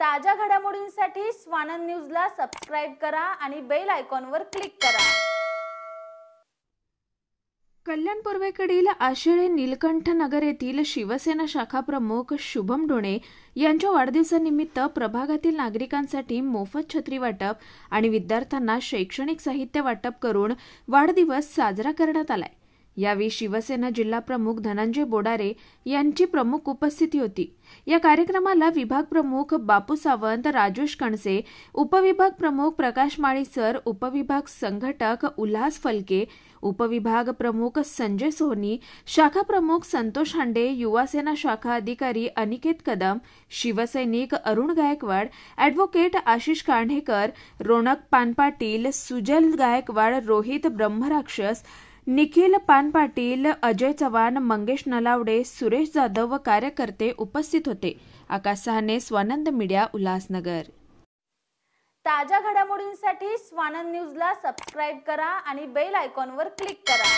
ताज्या घडामोडींसाठी स्वानंद न्यूजला सबस्क्राइब करा आणि बेल आयकॉनवर क्लिक करा। कल्याण पूर्वेकडील आशिळे नीलकंठ नगर येथील शिवसेना शाखा प्रमुख शुभम डोणे यांच्या वाढदिवसानिमित्त प्रभागातील नागरिकांसाठी मोफत छत्री वाटप आणि विद्यार्थ्यांना शैक्षणिक साहित्य वाटप करून वाढदिवस साजरा करण्यात आलाय। यावेळी शिवसेना जिल्हा प्रमुख धनंजय बोडारे यांची प्रमुख उपस्थिती होती। या कार्यक्रमाला विभाग प्रमुख बापू सावंत, राजेश कणसे, उपविभाग प्रमुख प्रकाश माळीसर, उपविभाग संघटक उल्हास फलके, उपविभाग प्रमुख संजय सोहनी, शाखा प्रमुख संतोष हांडे, युवासेना शाखा अधिकारी अनिकेत कदम, शिवसैनिक अरुण गायकवाड, ॲडव्होकेट आशिष कांढेकर, रोनक पानपाटील, सुजल गायकवाड, रोहित ब्रह्मराक्षस, निखिल पानपाटील, अजय चव्हाण, मंगेश नलावडे, सुरेश जाधव व कार्यकर्ते उपस्थित होते। आकाश सहाने, स्वानंद मीडिया, उल्हासनगर। ताज्या घडामोडींसाठी स्वानंद न्यूजला सबस्क्राइब करा आणि बेल आयकॉनवर क्लिक करा।